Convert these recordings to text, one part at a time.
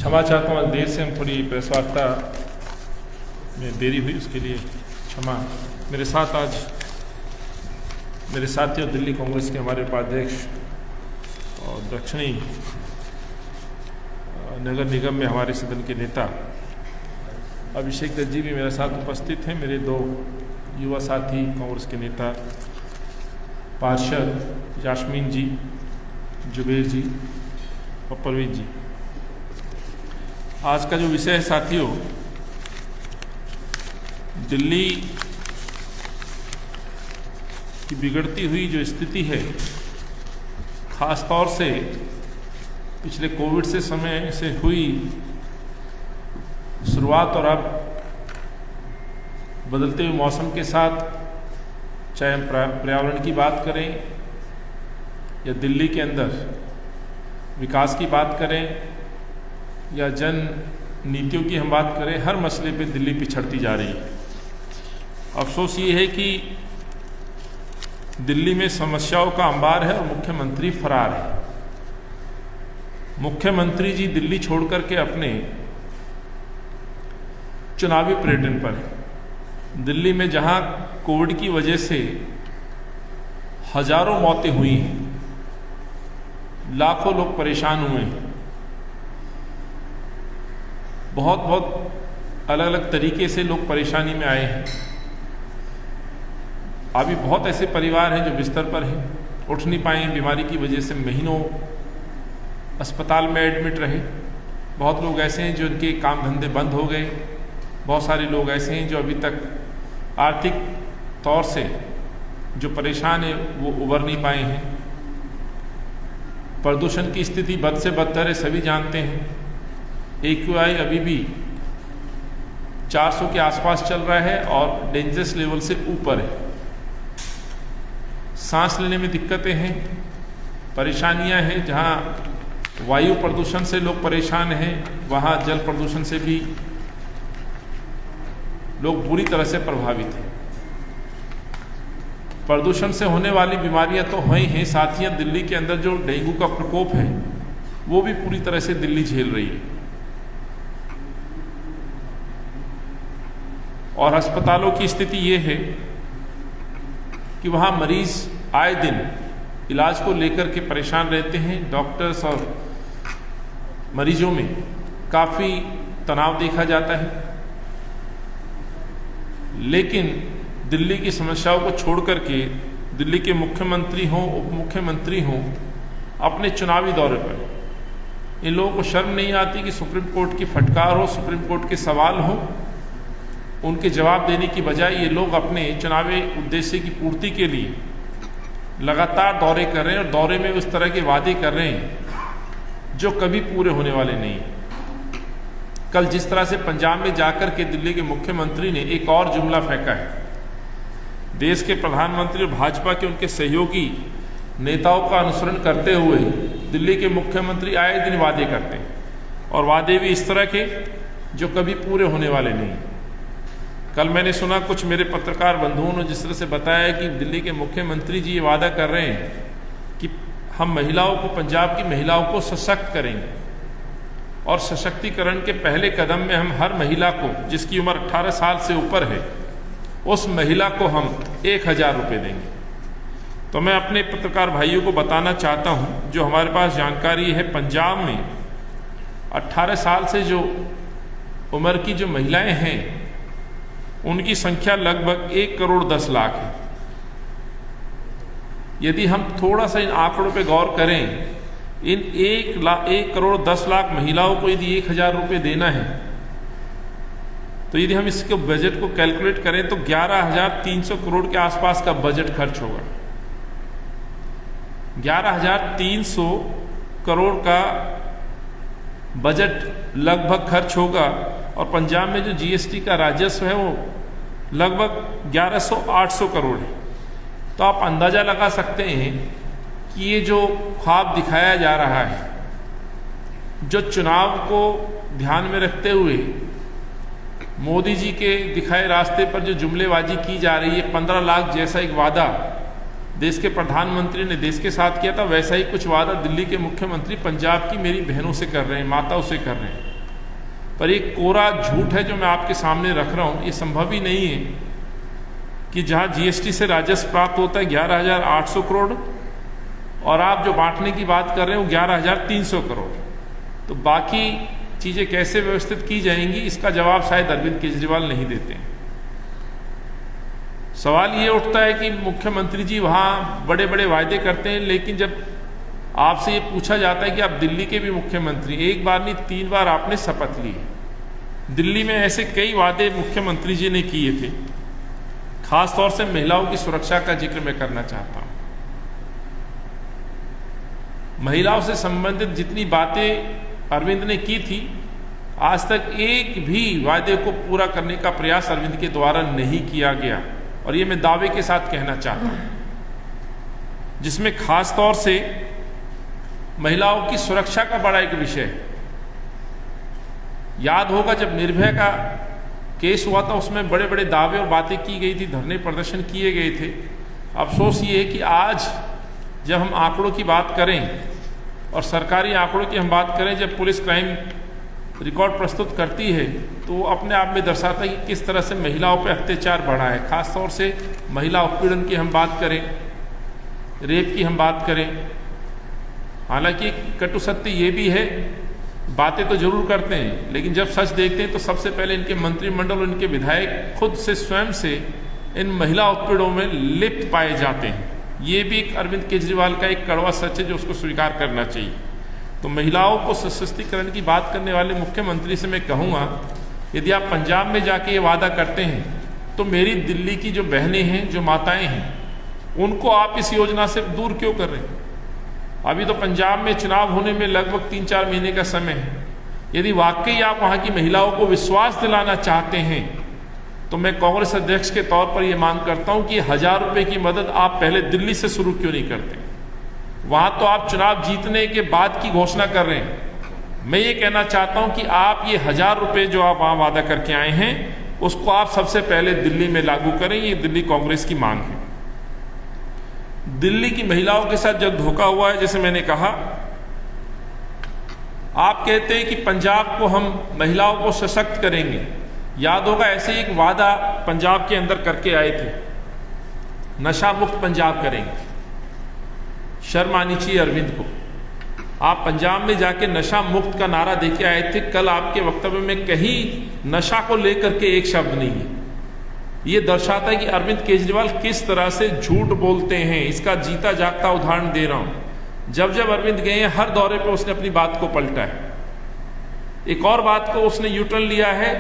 क्षमा चाहता हूँ, देर से हम थोड़ी प्रेस वार्ता में देरी हुई, उसके लिए क्षमा। मेरे साथ आज मेरे साथियों दिल्ली कांग्रेस के हमारे उपाध्यक्ष और दक्षिणी नगर निगम में हमारे सदन के नेता अभिषेक दत्त जी भी मेरे साथ उपस्थित हैं। मेरे दो युवा साथी कांग्रेस के नेता पार्षद यास्मीन जी, जुबेर जी और परवीन जी। आज का जो विषय है साथियों, दिल्ली की बिगड़ती हुई जो स्थिति है, ख़ास तौर से पिछले कोविड से समय से हुई शुरुआत और अब बदलते हुए मौसम के साथ, चाहे हम पर्यावरण की बात करें या दिल्ली के अंदर विकास की बात करें या जन नीतियों की हम बात करें, हर मसले पे दिल्ली पिछड़ती जा रही है। अफसोस ये है कि दिल्ली में समस्याओं का अंबार है और मुख्यमंत्री फरार है। मुख्यमंत्री जी दिल्ली छोड़कर के अपने चुनावी पर्यटन पर है। दिल्ली में जहां कोविड की वजह से हजारों मौतें हुई हैं, लाखों लोग परेशान हुए हैं, बहुत अलग अलग तरीके से लोग परेशानी में आए हैं। अभी बहुत ऐसे परिवार हैं जो बिस्तर पर हैं, उठ नहीं पाए, बीमारी की वजह से महीनों अस्पताल में एडमिट रहे। बहुत लोग ऐसे हैं जो उनके काम धंधे बंद हो गए। बहुत सारे लोग ऐसे हैं जो अभी तक आर्थिक तौर से जो परेशान है वो उबर नहीं पाए हैं। प्रदूषण की स्थिति बद से बदतर है, सभी जानते हैं। AQI अभी भी 400 के आसपास चल रहा है और डेंजरस लेवल से ऊपर है। सांस लेने में दिक्कतें हैं, परेशानियां हैं। जहां वायु प्रदूषण से लोग परेशान हैं, वहां जल प्रदूषण से भी लोग बुरी तरह से प्रभावित हैं। प्रदूषण से होने वाली बीमारियां तो हैं ही, साथ ही दिल्ली के अंदर जो डेंगू का प्रकोप है वो भी पूरी तरह से दिल्ली झेल रही है। और अस्पतालों की स्थिति ये है कि वहाँ मरीज आए दिन इलाज को लेकर के परेशान रहते हैं। डॉक्टर्स और मरीजों में काफ़ी तनाव देखा जाता है। लेकिन दिल्ली की समस्याओं को छोड़ करके दिल्ली के मुख्यमंत्री हों, उप मुख्यमंत्री हों, अपने चुनावी दौरे पर इन लोगों को शर्म नहीं आती कि सुप्रीम कोर्ट की फटकार हो, सुप्रीम कोर्ट के सवाल हो, उनके जवाब देने की बजाय ये लोग अपने चुनावी उद्देश्य की पूर्ति के लिए लगातार दौरे कर रहे हैं और दौरे में उस तरह के वादे कर रहे हैं जो कभी पूरे होने वाले नहीं। कल जिस तरह से पंजाब में जाकर के दिल्ली के मुख्यमंत्री ने एक और जुमला फेंका है, देश के प्रधानमंत्री और भाजपा के उनके सहयोगी नेताओं का अनुसरण करते हुए दिल्ली के मुख्यमंत्री आए दिन वादे करते हैं और वादे भी इस तरह के जो कभी पूरे होने वाले नहीं। कल मैंने सुना कुछ मेरे पत्रकार बंधुओं ने जिस तरह से बताया कि दिल्ली के मुख्यमंत्री जी ये वादा कर रहे हैं कि हम महिलाओं को, पंजाब की महिलाओं को सशक्त करेंगे और सशक्तिकरण के पहले कदम में हम हर महिला को जिसकी उम्र 18 साल से ऊपर है, उस महिला को हम 1000 रुपये देंगे। तो मैं अपने पत्रकार भाइयों को बताना चाहता हूँ, जो हमारे पास जानकारी है, पंजाब में 18 साल से जो उम्र की जो महिलाएं हैं उनकी संख्या लगभग 1 करोड़ 10 लाख है। यदि हम थोड़ा सा इन आंकड़ों पे गौर करें, इन 1 करोड़ 10 लाख महिलाओं को यदि 1000 रुपये देना है, तो यदि हम इसके बजट को कैलकुलेट करें तो 11,300 करोड़ के आसपास का बजट खर्च होगा। 11,300 करोड़ का बजट लगभग खर्च होगा और पंजाब में जो GST का राजस्व है वो लगभग 1100-800 करोड़ है। तो आप अंदाज़ा लगा सकते हैं कि ये जो ख्वाब दिखाया जा रहा है, जो चुनाव को ध्यान में रखते हुए मोदी जी के दिखाए रास्ते पर जो जुमलेबाजी की जा रही है, 15 लाख जैसा एक वादा देश के प्रधानमंत्री ने देश के साथ किया था, वैसा ही कुछ वादा दिल्ली के मुख्यमंत्री पंजाब की मेरी बहनों से कर रहे हैं, माताओं से कर रहे हैं। पर एक कोरा झूठ है जो मैं आपके सामने रख रहा हूँ। ये संभव ही नहीं है कि जहाँ जीएसटी से राजस्व प्राप्त होता है 11,800 करोड़ और आप जो बांटने की बात कर रहे हो 11,300 करोड़, तो बाकी चीज़ें कैसे व्यवस्थित की जाएंगी, इसका जवाब शायद अरविंद केजरीवाल नहीं देते हैं। सवाल ये उठता है कि मुख्यमंत्री जी वहाँ बड़े बड़े वायदे करते हैं, लेकिन जब आपसे ये पूछा जाता है कि आप दिल्ली के भी मुख्यमंत्री, एक बार नहीं 3 बार आपने शपथ ली है। दिल्ली में ऐसे कई वादे मुख्यमंत्री जी ने किए थे। खास तौर से महिलाओं की सुरक्षा का जिक्र मैं करना चाहता हूँ। महिलाओं से संबंधित जितनी बातें अरविंद ने की थी, आज तक एक भी वायदे को पूरा करने का प्रयास अरविंद के द्वारा नहीं किया गया, और ये मैं दावे के साथ कहना चाहता हूँ, जिसमें खास तौर से महिलाओं की सुरक्षा का बड़ा एक विषय है। याद होगा जब निर्भया का केस हुआ था, उसमें बड़े बड़े दावे और बातें की गई थी, धरने प्रदर्शन किए गए थे। अफसोस ये है कि आज जब हम आंकड़ों की बात करें और सरकारी आंकड़ों की हम बात करें, जब पुलिस क्राइम रिकॉर्ड प्रस्तुत करती है तो अपने आप में दर्शाता है कि किस तरह से महिलाओं पर अत्याचार बढ़ा है। खास तौर से महिला उत्पीड़न की हम बात करें, रेप की हम बात करें। हालांकि कटु सत्य ये भी है, बातें तो जरूर करते हैं, लेकिन जब सच देखते हैं तो सबसे पहले इनके मंत्रिमंडल और इनके विधायक खुद से स्वयं से इन महिला उत्पीड़नों में लिप्त पाए जाते हैं। ये भी एक अरविंद केजरीवाल का एक कड़वा सच है जो उसको स्वीकार करना चाहिए। तो महिलाओं को सशक्तिकरण की बात करने वाले मुख्यमंत्री से मैं कहूँगा, यदि आप पंजाब में जाके ये वादा करते हैं तो मेरी दिल्ली की जो बहनें हैं, जो माताएं हैं, उनको आप इस योजना से दूर क्यों कर रहे हैं? अभी तो पंजाब में चुनाव होने में लगभग 3-4 महीने का समय है। यदि वाकई आप वहाँ की महिलाओं को विश्वास दिलाना चाहते हैं तो मैं कांग्रेस अध्यक्ष के तौर पर यह मांग करता हूँ कि 1,000 रुपये की मदद आप पहले दिल्ली से शुरू क्यों नहीं करते? वहाँ तो आप चुनाव जीतने के बाद की घोषणा कर रहे हैं। मैं ये कहना चाहता हूँ कि आप ये 1,000 रुपये जो आप वहाँ वादा करके आए हैं, उसको आप सबसे पहले दिल्ली में लागू करें। ये दिल्ली कांग्रेस की मांग है। दिल्ली की महिलाओं के साथ जब धोखा हुआ है, जैसे मैंने कहा, आप कहते हैं कि पंजाब को हम महिलाओं को सशक्त करेंगे। याद होगा ऐसे ही एक वादा पंजाब के अंदर करके आए थे, नशा मुक्त पंजाब करेंगे। शर्म आनी चाहिए अरविंद को। आप पंजाब में जाके नशा मुक्त का नारा देके आए थे। कल आपके वक्तव्य में कहीं नशा को लेकर के एक शब्द नहीं है। ये दर्शाता है कि अरविंद केजरीवाल किस तरह से झूठ बोलते हैं। इसका जीता जागता उदाहरण दे रहा हूं। जब जब अरविंद गए हैं, हर दौरे पे उसने अपनी बात को पलटा है। एक और बात को उसने यूटर्न लिया है,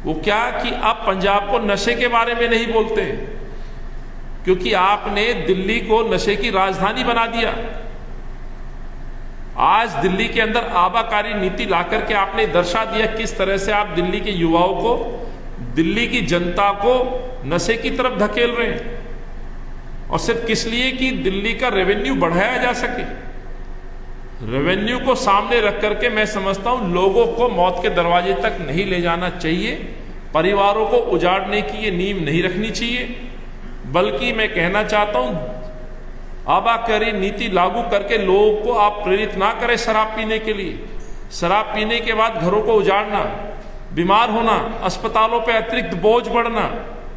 वो क्या कि अब पंजाब को नशे के बारे में नहीं बोलते, क्योंकि आपने दिल्ली को नशे की राजधानी बना दिया। आज दिल्ली के अंदर आबाकारी नीति लाकर के आपने दर्शा दिया किस तरह से आप दिल्ली के युवाओं को, दिल्ली की जनता को नशे की तरफ धकेल रहे हैं, और सिर्फ किस लिए कि दिल्ली का रेवेन्यू बढ़ाया जा सके। रेवेन्यू को सामने रख करके मैं समझता हूं लोगों को मौत के दरवाजे तक नहीं ले जाना चाहिए, परिवारों को उजाड़ने की ये नींव नहीं रखनी चाहिए, बल्कि मैं कहना चाहता हूं आबाकारी नीति लागू करके लोगों को आप प्रेरित ना करें शराब पीने के लिए। शराब पीने के बाद घरों को उजाड़ना, बीमार होना, अस्पतालों पे अतिरिक्त बोझ बढ़ना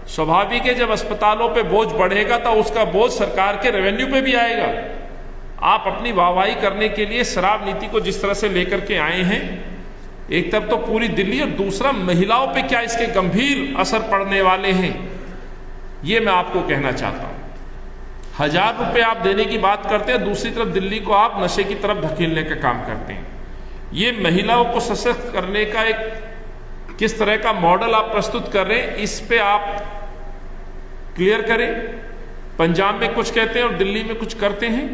स्वाभाविक है। जब अस्पतालों पे बोझ बढ़ेगा तो उसका बोझ सरकार के रेवेन्यू पे भी आएगा। आप अपनी वाहवाही करने के लिए शराब नीति को जिस तरह से लेकर के आए हैं, एक तरफ तो पूरी दिल्ली और दूसरा महिलाओं पे क्या इसके गंभीर असर पड़ने वाले हैं, ये मैं आपको कहना चाहता हूं। 1,000 रुपये आप देने की बात करते हैं, दूसरी तरफ दिल्ली को आप नशे की तरफ धकेलने का काम करते हैं। ये महिलाओं को सशक्त करने का एक किस तरह का मॉडल आप प्रस्तुत कर रहे हैं, इस पे आप क्लियर करें। पंजाब में कुछ कहते हैं और दिल्ली में कुछ करते हैं,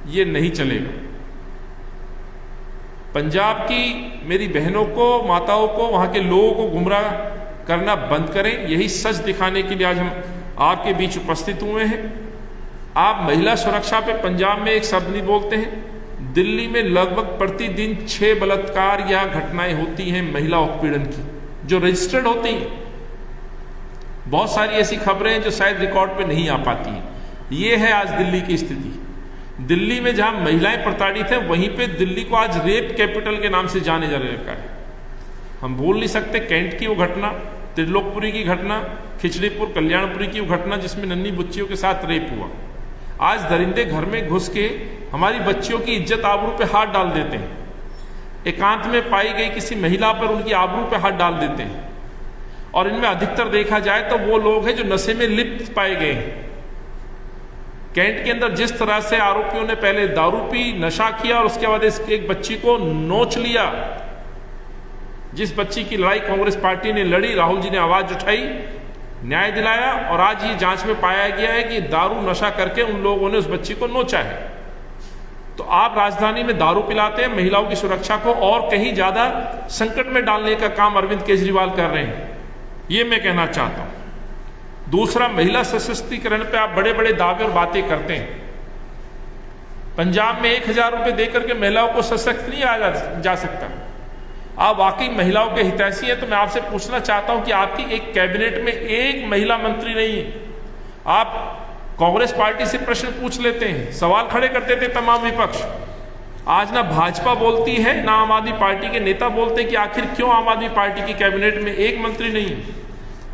ये नहीं चलेगा। पंजाब की मेरी बहनों को, माताओं को, वहां के लोगों को गुमराह करना बंद करें। यही सच दिखाने के लिए आज हम आपके बीच उपस्थित हुए हैं। आप महिला सुरक्षा पे पंजाब में एक शब्द नहीं बोलते हैं। दिल्ली में लगभग प्रतिदिन 6 बलात्कार या घटनाएं होती हैं महिला उत्पीड़न की, जो रजिस्टर्ड होती हैं। बहुत सारी ऐसी खबरें हैं जो शायद रिकॉर्ड पे नहीं आ पाती हैं। ये है आज दिल्ली की स्थिति। दिल्ली में जहां महिलाएं प्रताड़ित हैं, वहीं पे दिल्ली को आज रेप कैपिटल के नाम से जाने जा रखा है। हम भूल नहीं सकते कैंट की वो घटना, त्रिलोकपुरी की घटना, खिचड़ीपुर कल्याणपुरी की वो घटना जिसमें नन्ही बच्चियों के साथ रेप हुआ। आज दरिंदे घर में घुस के हमारी बच्चियों की इज्जत आबरू पे हाथ डाल देते हैं, एकांत में पाई गई किसी महिला पर उनकी आबरू पे हाथ डाल देते हैं। और इनमें अधिकतर देखा जाए तो वो लोग हैं जो नशे में लिप्त पाए गए हैं। कैंट के अंदर जिस तरह से आरोपियों ने पहले दारू पी, नशा किया और उसके बाद इसके एक बच्ची को नोच लिया, जिस बच्ची की लड़ाई कांग्रेस पार्टी ने लड़ी, राहुल जी ने आवाज उठाई, न्याय दिलाया, और आज ये जांच में पाया गया है कि दारू नशा करके उन लोगों ने उस बच्ची को नोचा है। तो आप राजधानी में दारू पिलाते हैं, महिलाओं की सुरक्षा को और कहीं ज्यादा संकट में डालने का काम अरविंद केजरीवाल कर रहे हैं, ये मैं कहना चाहता हूं। दूसरा, महिला सशक्तिकरण पे आप बड़े बड़े दावे और बातें करते हैं। पंजाब में 1000 रुपए देकर के महिलाओं को सशक्त नहीं आया जा सकता। आप वाकई महिलाओं के हितैषी हैं तो मैं आपसे पूछना चाहता हूं कि आपकी एक कैबिनेट में एक महिला मंत्री नहीं है। आप कांग्रेस पार्टी से प्रश्न पूछ लेते हैं, सवाल खड़े करते थे तमाम विपक्ष। आज ना भाजपा बोलती है ना आम आदमी पार्टी के नेता बोलते कि आखिर क्यों आम आदमी पार्टी की कैबिनेट में एक मंत्री नहीं है।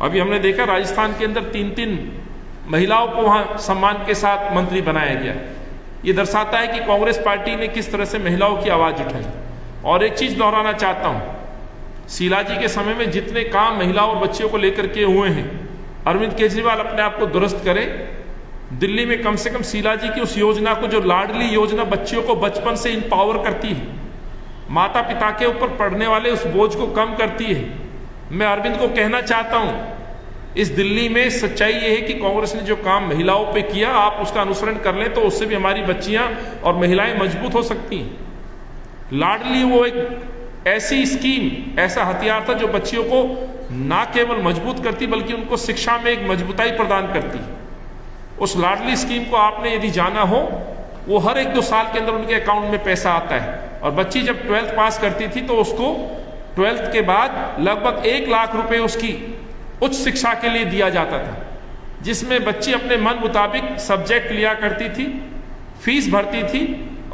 अभी हमने देखा राजस्थान के अंदर 3-3 महिलाओं को वहां सम्मान के साथ मंत्री बनाया गया। ये दर्शाता है कि कांग्रेस पार्टी ने किस तरह से महिलाओं की आवाज उठाई। और एक चीज दोहराना चाहता हूं, शीला जी के समय में जितने काम महिलाओं और बच्चियों को लेकर के हुए हैं, अरविंद केजरीवाल अपने आप को दुरुस्त करे। दिल्ली में कम से कम शीला जी की उस योजना को, जो लाडली योजना बच्चियों को बचपन से इंपावर करती है, माता पिता के ऊपर पड़ने वाले उस बोझ को कम करती है, मैं अरविंद को कहना चाहता हूं, इस दिल्ली में सच्चाई ये है कि कांग्रेस ने जो काम महिलाओं पे किया, आप उसका अनुसरण कर लें तो उससे भी हमारी बच्चियां और महिलाएं मजबूत हो सकती हैं। लाडली वो एक ऐसी स्कीम, ऐसा हथियार था जो बच्चियों को ना केवल मजबूत करती बल्कि उनको शिक्षा में एक मजबूताई प्रदान करती। उस लाडली स्कीम को आपने यदि जाना हो, वो हर 1-2 साल के अंदर उनके अकाउंट में पैसा आता है। और बच्ची जब 12th पास करती थी तो उसको 12th के बाद लगभग 1 लाख रुपए उसकी उच्च शिक्षा के लिए दिया जाता था, जिसमें बच्ची अपने मन मुताबिक सब्जेक्ट लिया करती थी, फीस भरती थी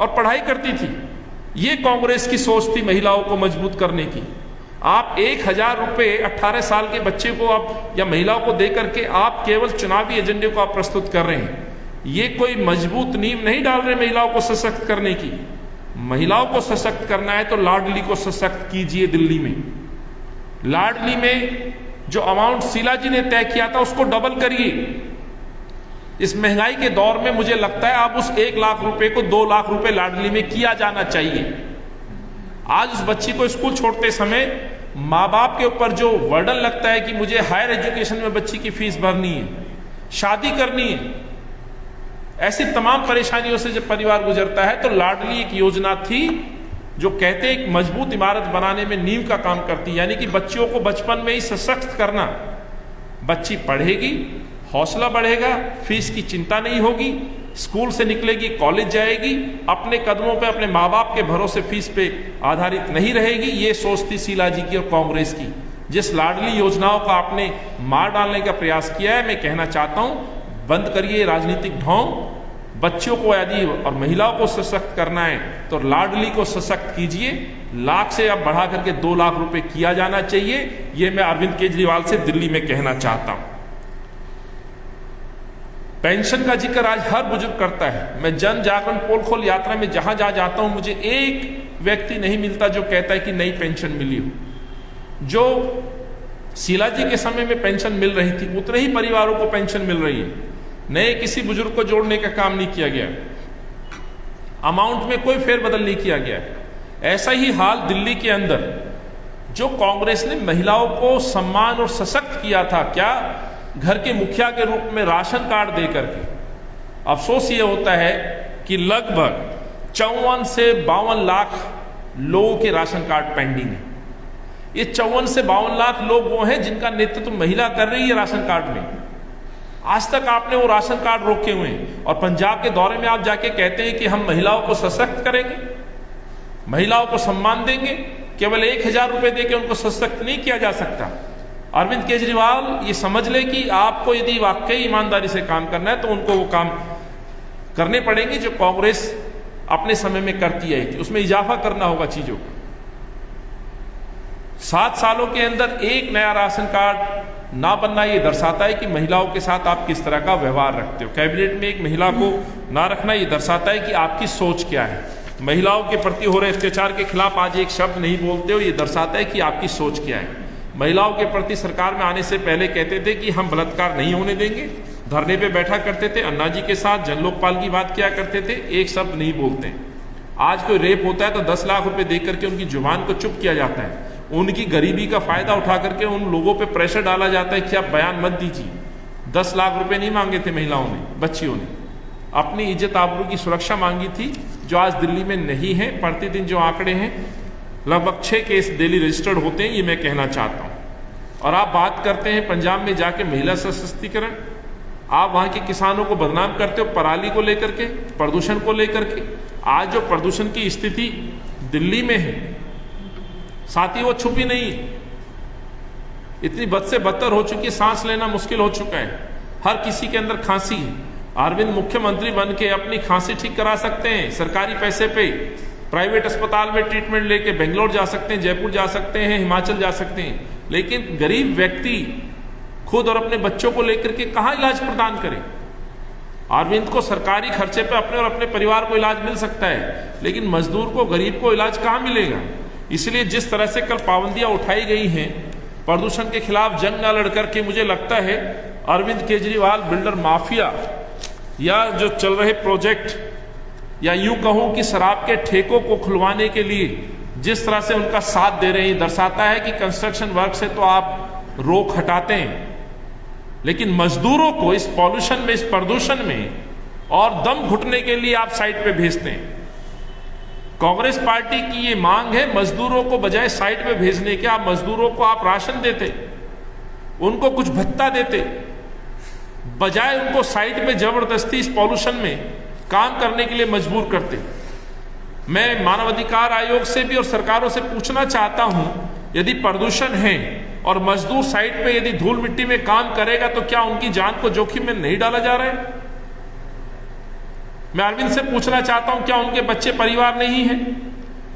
और पढ़ाई करती थी। ये कांग्रेस की सोच थी महिलाओं को मजबूत करने की। आप 1000 रुपए 18 साल के बच्चे को आप या महिलाओं को देकर के आप केवल चुनावी एजेंडे को आप प्रस्तुत कर रहे हैं। ये कोई मजबूत नींव नहीं डाल रहे महिलाओं को सशक्त करने की। महिलाओं को सशक्त करना है तो लाडली को सशक्त कीजिए। दिल्ली में लाडली में जो अमाउंट शीला जी ने तय किया था उसको डबल करिए। इस महंगाई के दौर में मुझे लगता है आप उस 1 लाख रुपए को 2 लाख रुपए लाडली में किया जाना चाहिए। आज उस बच्ची को स्कूल छोड़ते समय माँ बाप के ऊपर जो वर्डन लगता है कि मुझे हायर एजुकेशन में बच्ची की फीस भरनी है, शादी करनी है, ऐसी तमाम परेशानियों से जब परिवार गुजरता है तो लाडली एक योजना थी जो कहते एक मजबूत इमारत बनाने में नींव का काम करती, यानी कि बच्चियों को बचपन में ही सशक्त करना। बच्ची पढ़ेगी, हौसला बढ़ेगा, फीस की चिंता नहीं होगी, स्कूल से निकलेगी, कॉलेज जाएगी, अपने कदमों पे अपने माँ बाप के भरोसे फीस पे आधारित नहीं रहेगी। ये सोच थी शीला जी की और कांग्रेस की। जिस लाडली योजनाओं का आपने मार डालने का प्रयास किया है, मैं कहना चाहता हूं बंद करिए राजनीतिक ढोंग। बच्चों को यदि और महिलाओं को सशक्त करना है तो लाडली को सशक्त कीजिए। लाख से अब बढ़ा करके 2 लाख रुपए किया जाना चाहिए। ये मैं अरविंद केजरीवाल से दिल्ली में कहना चाहता हूं। पेंशन का जिक्र आज हर बुजुर्ग करता है। मैं जन जागरण पोल खोल यात्रा में जहां जाता हूं, मुझे एक व्यक्ति नहीं मिलता जो कहता है कि नई पेंशन मिली हो। जो शीला जी के समय में पेंशन मिल रही थी उतने ही परिवारों को पेंशन मिल रही है। नए किसी बुजुर्ग को जोड़ने का काम नहीं किया गया, अमाउंट में कोई फेरबदल नहीं किया गया। ऐसा ही हाल दिल्ली के अंदर जो कांग्रेस ने महिलाओं को सम्मान और सशक्त किया था, क्या घर के मुखिया के रूप में राशन कार्ड देकर के। अफसोस ये होता है कि लगभग 54 से 52 लाख लोगों के राशन कार्ड पेंडिंग है। ये 54 से 52 लाख लोग वो हैं जिनका नेतृत्व महिला कर रही है राशन कार्ड में। आज तक आपने वो राशन कार्ड रोके हुए हैं और पंजाब के दौरे में आप जाके कहते हैं कि हम महिलाओं को सशक्त करेंगे, महिलाओं को सम्मान देंगे। केवल 1000 रुपए देके उनको सशक्त नहीं किया जा सकता। अरविंद केजरीवाल ये समझ ले कि आपको यदि वाकई ईमानदारी से काम करना है तो उनको वो काम करने पड़ेंगे जो कांग्रेस अपने समय में करती आई थी, उसमें इजाफा करना होगा चीजों को। 7 सालों के अंदर एक नया राशन कार्ड ना बनना ये दर्शाता है कि महिलाओं के साथ आप किस तरह का व्यवहार रखते हो। कैबिनेट में एक महिला को ना रखना ये दर्शाता है कि आपकी सोच क्या है। महिलाओं के प्रति हो रहे अत्याचार के खिलाफ आज एक शब्द नहीं बोलते हो, ये दर्शाता है कि आपकी सोच क्या है। महिलाओं के प्रति सरकार में आने से पहले कहते थे कि हम बलात्कार नहीं होने देंगे, धरने पे बैठा करते थे, अन्ना जी के साथ जन लोकपाल की बात किया करते थे, एक शब्द नहीं बोलते। आज कोई रेप होता है तो 10 लाख रुपए दे करके उनकी जुबान को चुप किया जाता है। उनकी गरीबी का फायदा उठा करके उन लोगों पे प्रेशर डाला जाता है कि आप बयान मत दीजिए। 10 लाख रुपए नहीं मांगे थे महिलाओं ने, बच्चियों ने अपनी इज्जत आबरू की सुरक्षा मांगी थी, जो आज दिल्ली में नहीं है। प्रतिदिन जो आंकड़े हैं, लगभग 6 केस डेली रजिस्टर्ड होते हैं, ये मैं कहना चाहता हूँ। और आप बात करते हैं पंजाब में जाके महिला सशक्तिकरण, आप वहाँ के किसानों को बदनाम करते हो पराली को लेकर के, प्रदूषण को लेकर के। आज जो प्रदूषण की स्थिति दिल्ली में है साथी, वो छुपी नहीं है, इतनी बद से बदतर हो चुकी है, सांस लेना मुश्किल हो चुका है, हर किसी के अंदर खांसी है। अरविंद मुख्यमंत्री बन के अपनी खांसी ठीक करा सकते हैं, सरकारी पैसे पे प्राइवेट अस्पताल में ट्रीटमेंट लेके बेंगलोर जा सकते हैं, जयपुर जा सकते हैं, हिमाचल जा सकते हैं, लेकिन गरीब व्यक्ति खुद और अपने बच्चों को लेकर के कहाँ इलाज प्रदान करे। अरविंद को सरकारी खर्चे पे अपने और अपने परिवार को इलाज मिल सकता है, लेकिन मजदूर को, गरीब को इलाज कहाँ मिलेगा। इसलिए जिस तरह से कल पाबंदियां उठाई गई हैं, प्रदूषण के खिलाफ जंग न लड़ करके, मुझे लगता है अरविंद केजरीवाल बिल्डर माफिया या जो चल रहे प्रोजेक्ट, या यूं कहूं कि शराब के ठेकों को खुलवाने के लिए जिस तरह से उनका साथ दे रहे हैं, दर्शाता है कि कंस्ट्रक्शन वर्क से तो आप रोक हटाते हैं, लेकिन मजदूरों को इस पॉल्यूशन में, इस प्रदूषण में और दम घुटने के लिए आप साइड पे भेजते हैं। कांग्रेस पार्टी की ये मांग है, मजदूरों को बजाय साइड पे भेजने के, आप मजदूरों को आप राशन देते, उनको कुछ भत्ता देते, बजाय उनको साइड पे जबरदस्ती इस पॉल्यूशन में काम करने के लिए मजबूर करते। मैं मानवाधिकार आयोग से भी और सरकारों से पूछना चाहता हूं, यदि प्रदूषण है और मजदूर साइड पे यदि धूल मिट्टी में काम करेगा तो क्या उनकी जान को जोखिम में नहीं डाला जा रहा है? मैं अरविंद से पूछना चाहता हूं, क्या उनके बच्चे परिवार नहीं है?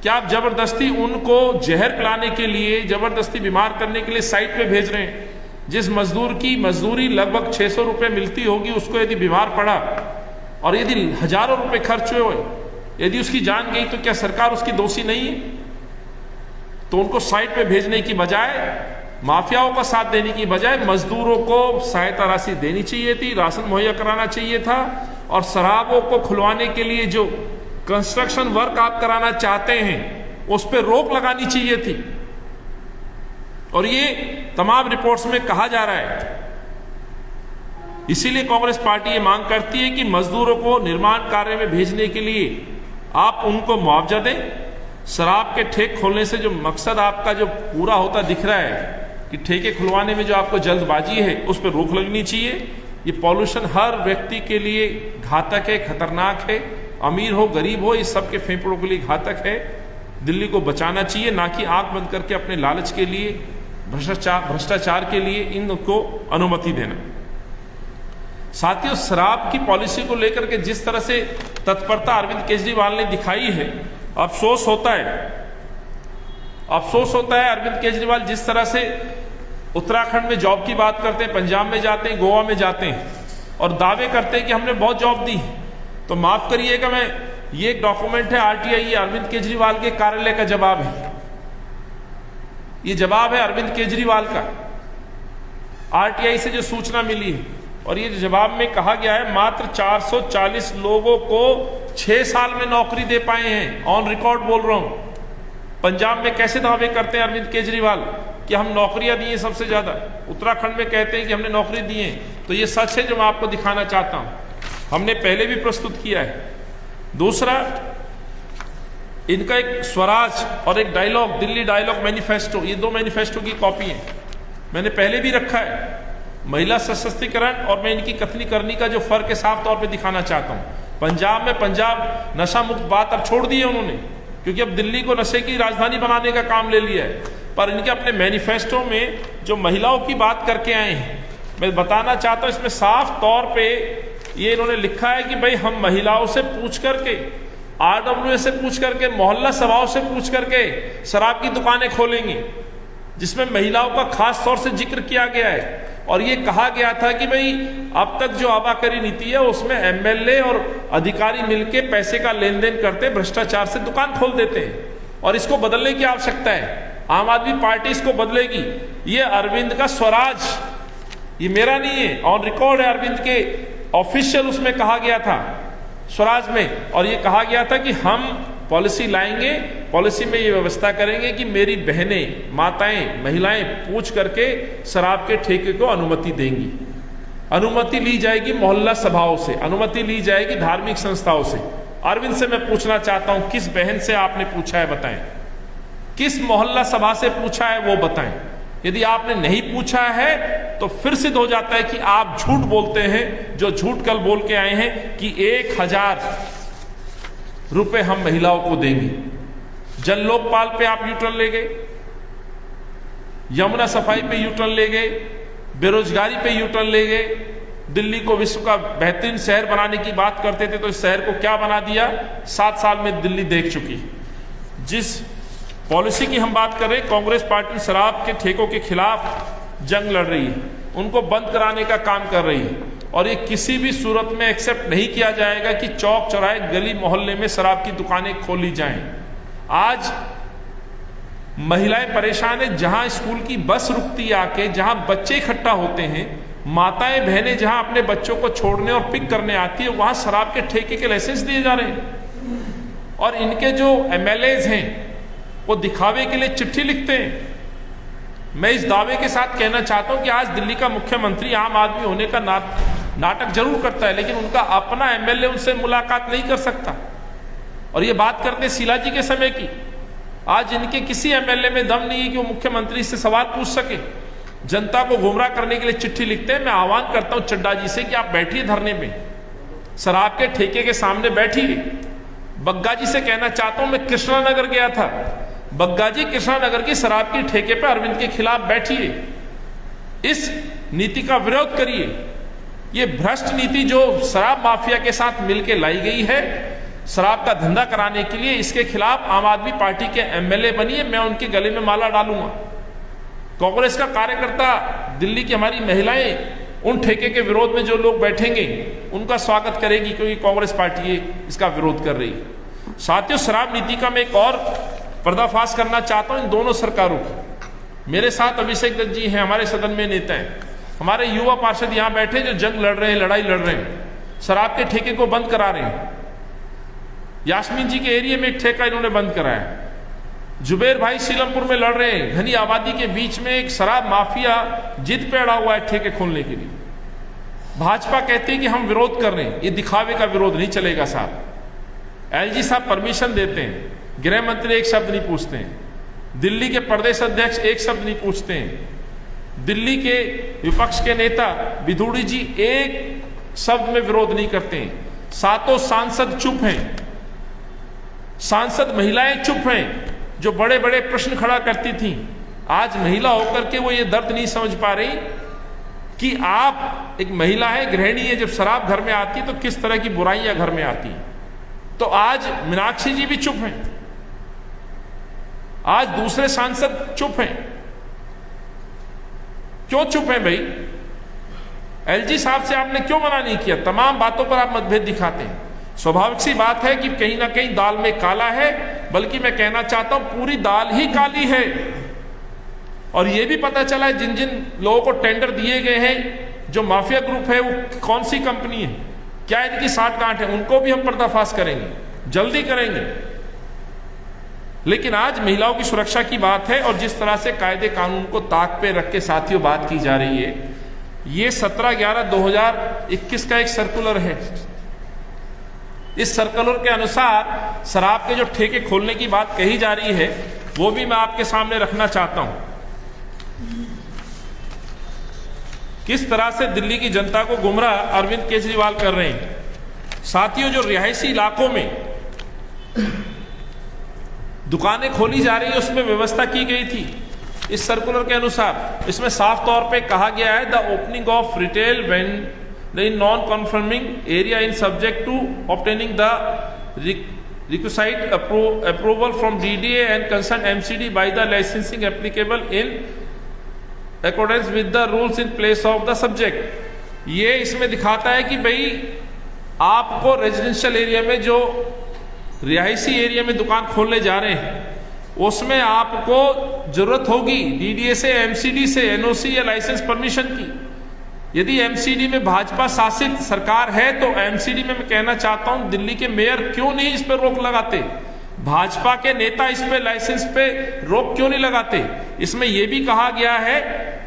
क्या आप जबरदस्ती उनको जहर पिलाने के लिए, जबरदस्ती बीमार करने के लिए साइट पे भेज रहे हैं? जिस मजदूर की मजदूरी लगभग 600 रुपये मिलती होगी, उसको यदि बीमार पड़ा और यदि हजारों रुपए खर्च हुए, यदि उसकी जान गई, तो क्या सरकार उसकी दोषी नहीं है? तो उनको साइट पे भेजने की बजाय, माफियाओं का साथ देने की बजाय मजदूरों को सहायता राशि देनी चाहिए थी, राशन मुहैया कराना चाहिए था, और शराबों को खुलवाने के लिए जो कंस्ट्रक्शन वर्क आप कराना चाहते हैं उस पर रोक लगानी चाहिए थी। और ये तमाम रिपोर्ट्स में कहा जा रहा है। इसीलिए कांग्रेस पार्टी ये मांग करती है कि मजदूरों को निर्माण कार्य में भेजने के लिए आप उनको मुआवजा दें। शराब के ठेके खोलने से जो मकसद आपका जो पूरा होता दिख रहा है कि ठेके खुलवाने में जो आपको जल्दबाजी है, उस पर रोक लगनी चाहिए। ये पॉल्यूशन हर व्यक्ति के लिए घातक है, खतरनाक है, अमीर हो गरीब हो, इस सब के फेफड़ों के लिए घातक है। दिल्ली को बचाना चाहिए, ना कि आंख बंद करके अपने लालच के लिए, भ्रष्टाचार के लिए इनको अनुमति देना। साथियों, शराब की पॉलिसी को लेकर के जिस तरह से तत्परता अरविंद केजरीवाल ने दिखाई है, अफसोस होता है अरविंद केजरीवाल जिस तरह से उत्तराखंड में जॉब की बात करते हैं, पंजाब में जाते हैं, गोवा में जाते हैं और दावे करते हैं कि हमने बहुत जॉब दी। तो माफ करिएगा, मैं ये एक डॉक्यूमेंट है आरटीआई, ये अरविंद केजरीवाल के कार्यालय का जवाब है। ये जवाब है अरविंद केजरीवाल का, आरटीआई से जो सूचना मिली है। और ये जवाब में कहा गया है मात्र 440 लोगों को 6 साल में नौकरी दे पाए हैं। ऑन रिकॉर्ड बोल रहा हूं। पंजाब में कैसे दावे करते हैं अरविंद केजरीवाल कि हम नौकरियां दी हैं सबसे ज्यादा, उत्तराखंड में कहते हैं कि हमने नौकरी दी है। तो ये सच है जो मैं आपको दिखाना चाहता हूं, हमने पहले भी प्रस्तुत किया है। दूसरा, इनका एक स्वराज और एक डायलॉग, दिल्ली डायलॉग मैनिफेस्टो, ये 2 मैनिफेस्टो की कॉपी है, मैंने पहले भी रखा है। महिला सशक्तिकरण और मैं इनकी कथनी करनी का जो फर्क है साफ तौर पे दिखाना चाहता हूं। पंजाब में पंजाब नशा मुक्त बात अब छोड़ दी है उन्होंने, क्योंकि अब दिल्ली को नशे की राजधानी बनाने का काम ले लिया है। पर इनके अपने मैनिफेस्टो में जो महिलाओं की बात करके आए हैं, मैं बताना चाहता हूं, इसमें साफ तौर पे ये इन्होंने लिखा है कि भाई हम महिलाओं से पूछ करके, आरडब्ल्यूए से पूछ करके, मोहल्ला सभाओं से पूछ करके शराब की दुकानें खोलेंगे। जिसमें महिलाओं का खास तौर से जिक्र किया गया है और ये कहा गया था कि भाई अब तक जो आबाकारी नीति है उसमें एमएलए और अधिकारी मिलके पैसे का लेन देन करते, भ्रष्टाचार से दुकान खोल देते हैं और इसको बदलने की आवश्यकता है। आम आदमी पार्टी इसको बदलेगी। ये अरविंद का स्वराज, ये मेरा नहीं है, ऑन रिकॉर्ड है, अरविंद के ऑफिशियल उसमें कहा गया था स्वराज में, और ये कहा गया था कि हम पॉलिसी लाएंगे, पॉलिसी में ये व्यवस्था करेंगे कि मेरी बहनें, माताएं, महिलाएं पूछ करके शराब के ठेके को अनुमति देंगी। अनुमति ली जाएगी मोहल्ला सभाओं से, अनुमति ली जाएगी धार्मिक संस्थाओं से। अरविंद से मैं पूछना चाहता हूं, किस बहन से आपने पूछा है बताएं, किस मोहल्ला सभा से पूछा है वो बताएं। यदि आपने नहीं पूछा है तो फिर सिद्ध हो जाता है कि आप झूठ बोलते हैं, जो झूठ कल बोल के आए हैं कि 1000 रुपए हम महिलाओं को देंगे। जन लोकपाल पे आप यूटर्न ले गए, यमुना सफाई पे यूटर्न ले गए, बेरोजगारी पे यूटर्न ले गए, दिल्ली को विश्व का बेहतरीन शहर बनाने की बात करते थे तो इस शहर को क्या बना दिया, 7 साल में दिल्ली देख चुकी। जिस पॉलिसी की हम बात कर रहे हैं, कांग्रेस पार्टी शराब के ठेकों के खिलाफ जंग लड़ रही है, उनको बंद कराने का काम कर रही है और ये किसी भी सूरत में एक्सेप्ट नहीं किया जाएगा कि चौक चौराहे गली मोहल्ले में शराब की दुकानें खोली जाएं। आज महिलाएं परेशान है, जहां स्कूल की बस रुकती आके, जहां बच्चे इकट्ठा होते हैं, माताएं बहनें जहां अपने बच्चों को छोड़ने और पिक करने आती है, वहां शराब के ठेके के लाइसेंस दिए जा रहे हैं और इनके जो एमएलएज हैं वो दिखावे के लिए चिट्ठी लिखते हैं। मैं इस दावे के साथ कहना चाहता हूं कि आज दिल्ली का मुख्यमंत्री आम आदमी होने का नाटक जरूर करता है, लेकिन उनका अपना एमएलए उनसे मुलाकात नहीं कर सकता। और ये बात करते शीला जी के समय की, आज इनके किसी एमएलए में दम नहीं है कि वो मुख्यमंत्री से सवाल पूछ सके। जनता को गुमराह करने के लिए चिट्ठी लिखते हैं। मैं आह्वान करता हूं चड्डा जी से कि आप बैठिए धरने पे, शराब के ठेके के सामने बैठिए। बग्गा जी से कहना चाहता हूं, मैं कृष्णानगर गया था, बग्गा जी कृष्णानगर की शराब के ठेके पर अरविंद के खिलाफ बैठिए, इस नीति का विरोध करिए। ये भ्रष्ट नीति जो शराब माफिया के साथ मिलकर लाई गई है शराब का धंधा कराने के लिए, इसके खिलाफ आम आदमी पार्टी के एमएलए बनिए, मैं उनके गले में माला डालूंगा। कांग्रेस का कार्यकर्ता, दिल्ली की हमारी महिलाएं उन ठेके के विरोध में जो लोग बैठेंगे उनका स्वागत करेगी, क्योंकि कांग्रेस पार्टी इसका विरोध कर रही है। साथियों, शराब नीति का मैं एक और पर्दाफाश करना चाहता हूं इन दोनों सरकारों को। मेरे साथ अभिषेक दत्त जी हैं, हमारे सदन में नेता हैं, हमारे युवा पार्षद यहां बैठे जो जंग लड़ रहे हैं, लड़ाई लड़ रहे हैं, शराब के ठेके को बंद करा रहे हैं। यास्मीन जी के एरिया में एक ठेका इन्होंने बंद कराया। जुबेर भाई सीलमपुर में लड़ रहे हैं, घनी आबादी के बीच में एक शराब माफिया जिद पे अड़ा हुआ है ठेके खोलने के लिए। भाजपा कहती है कि हम विरोध कर रहे हैं, ये दिखावे का विरोध नहीं चलेगा साहब। एलजी साहब परमिशन देते हैं, गृह मंत्री एक शब्द नहीं पूछते हैं, दिल्ली के प्रदेश अध्यक्ष एक शब्द नहीं पूछते हैं, दिल्ली के विपक्ष के नेता विधूड़ी जी एक शब्द में विरोध नहीं करते हैं, सातों सांसद चुप हैं, सांसद महिलाएं चुप हैं जो बड़े बड़े प्रश्न खड़ा करती थी। आज महिला होकर के वो ये दर्द नहीं समझ पा रही कि आप एक महिला है, गृहिणी है, जब शराब घर में आती तो किस तरह की बुराइयां घर में आती। तो आज मीनाक्षी जी भी चुप हैं, आज दूसरे सांसद चुप हैं। क्यों चुप हैं भाई? एलजी साहब से आपने क्यों मना नहीं किया? तमाम बातों पर आप मतभेद दिखाते हैं। स्वाभाविक सी बात है कि कहीं ना कहीं दाल में काला है, बल्कि मैं कहना चाहता हूं पूरी दाल ही काली है। और यह भी पता चला है जिन जिन लोगों को टेंडर दिए गए हैं, जो माफिया ग्रुप है, वो कौन सी कंपनी है, क्या इनकी साठगांठ है, उनको भी हम पर्दाफाश करेंगे, जल्दी करेंगे। लेकिन आज महिलाओं की सुरक्षा की बात है और जिस तरह से कायदे कानून को ताक पे रख के साथियों बात की जा रही है, ये 17/11/2021 का एक सर्कुलर है। इस सर्कुलर के अनुसार शराब के जो ठेके खोलने की बात कही जा रही है वो भी मैं आपके सामने रखना चाहता हूं। किस तरह से दिल्ली की जनता को गुमराह अरविंद केजरीवाल कर रहे हैं। साथियों, जो रिहायशी इलाकों में दुकानें खोली जा रही है उसमें व्यवस्था की गई थी इस सर्कुलर के अनुसार। इसमें साफ तौर पे कहा गया है, the opening of retail vend in non conforming area in subject to obtaining the requisite approval from DDA and concerned MCD by the licensing applicable in accordance with the rules in place of the subject। ये इसमें दिखाता है कि भाई आपको residential area में जो रिहायशी एरिया में दुकान खोलने जा रहे हैं उसमें आपको जरूरत होगी DDA से, MCD से NOC या लाइसेंस परमिशन की। यदि MCD में भाजपा शासित सरकार है तो MCD में मैं कहना चाहता हूं दिल्ली के मेयर क्यों नहीं इस पर रोक लगाते, भाजपा के नेता इस पे लाइसेंस पे रोक क्यों नहीं लगाते। इसमें यह भी कहा गया है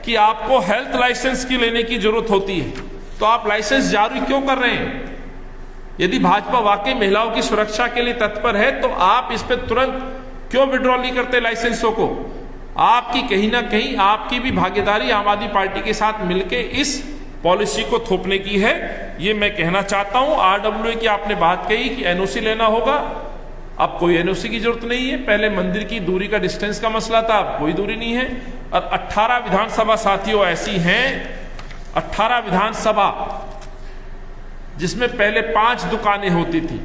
कि आपको हेल्थ लाइसेंस की लेने की जरूरत होती है, तो आप लाइसेंस जारी क्यों कर रहे हैं। यदि भाजपा वाकई महिलाओं की सुरक्षा के लिए तत्पर है तो आप इस पे तुरंत क्यों विड्रॉ नहीं करते लाइसेंसों को। आपकी कहीं ना कहीं आपकी भी भागीदारी आम आदमी पार्टी के साथ मिलकर इस पॉलिसी को थोपने की है, ये मैं कहना चाहता हूं। RWA की आपने बात कही कि NOC लेना होगा, अब कोई NOC की जरूरत नहीं है। पहले मंदिर की दूरी का डिस्टेंस का मसला था, अब कोई दूरी नहीं है। और 18 विधानसभा साथियों ऐसी हैं, 18 विधानसभा जिसमें पहले 5 दुकानें होती थी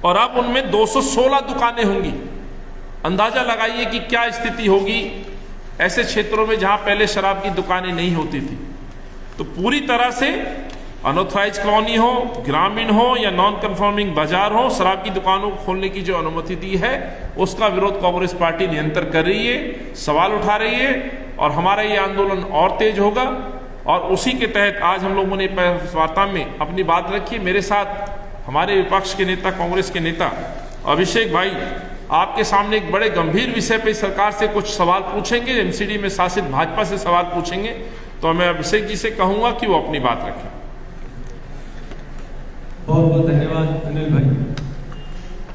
और अब उनमें 216 दुकानें होंगी। अंदाजा लगाइए कि क्या स्थिति होगी ऐसे क्षेत्रों में जहां पहले शराब की दुकानें नहीं होती थी। तो पूरी तरह से अनऑथराइज कॉलोनी हो, ग्रामीण हो या नॉन कंफर्मिंग बाजार हो, शराब की दुकानों को खोलने की जो अनुमति दी है उसका विरोध कांग्रेस पार्टी निरंतर कर रही है, सवाल उठा रही है और हमारा ये आंदोलन और तेज होगा। और उसी के तहत आज हम लोगों ने वार्ता में अपनी बात रखी। मेरे साथ हमारे विपक्ष के नेता, कांग्रेस के नेता अभिषेक भाई आपके सामने एक बड़े गंभीर विषय पर सरकार से कुछ सवाल पूछेंगे, MCD में शासित भाजपा से सवाल पूछेंगे। तो मैं अभिषेक जी से कहूंगा कि वो अपनी बात रखें। बहुत बहुत धन्यवाद अनिल भाई।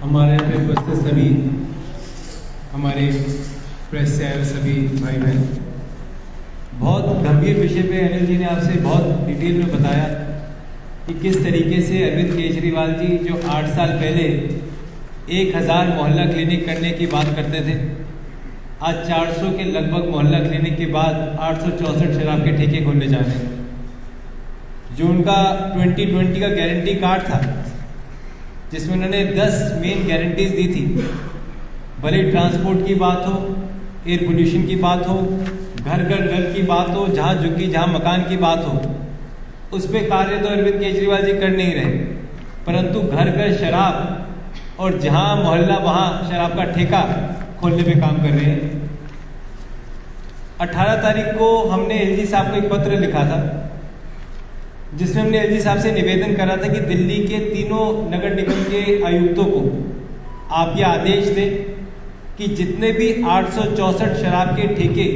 हमारे यहाँ पे उपस्थित सभी हमारे प्रेस से आए सभी भाई बहन, बहुत गंभीर विषय पे अनिल जी ने आपसे बहुत डिटेल में बताया कि किस तरीके से अरविंद केजरीवाल जी जो 8 साल पहले 1000 मोहल्ला क्लिनिक करने की बात करते थे, आज 400 के लगभग मोहल्ला क्लिनिक के बाद 864 शराब के ठेके खोलने जा रहे हैं। जो उनका 2020 का गारंटी कार्ड था जिसमें उन्होंने 10 मेन गारंटीज दी थी, भले ट्रांसपोर्ट की बात हो, एयर पोल्यूशन की बात हो, घर घर नल की बात हो, जहाँ झुग्गी जहाँ मकान की बात हो, उस पर कार्य तो अरविंद केजरीवाल जी कर नहीं रहे, परंतु घर घर शराब और जहाँ मोहल्ला वहाँ शराब का ठेका खोलने पे काम कर रहे हैं। 18 तारीख को हमने LG साहब को एक पत्र लिखा था जिसमें हमने LG साहब से निवेदन करा था कि दिल्ली के तीनों नगर निगम के आयुक्तों को आप ये आदेश दें कि जितने भी 864 शराब के ठेके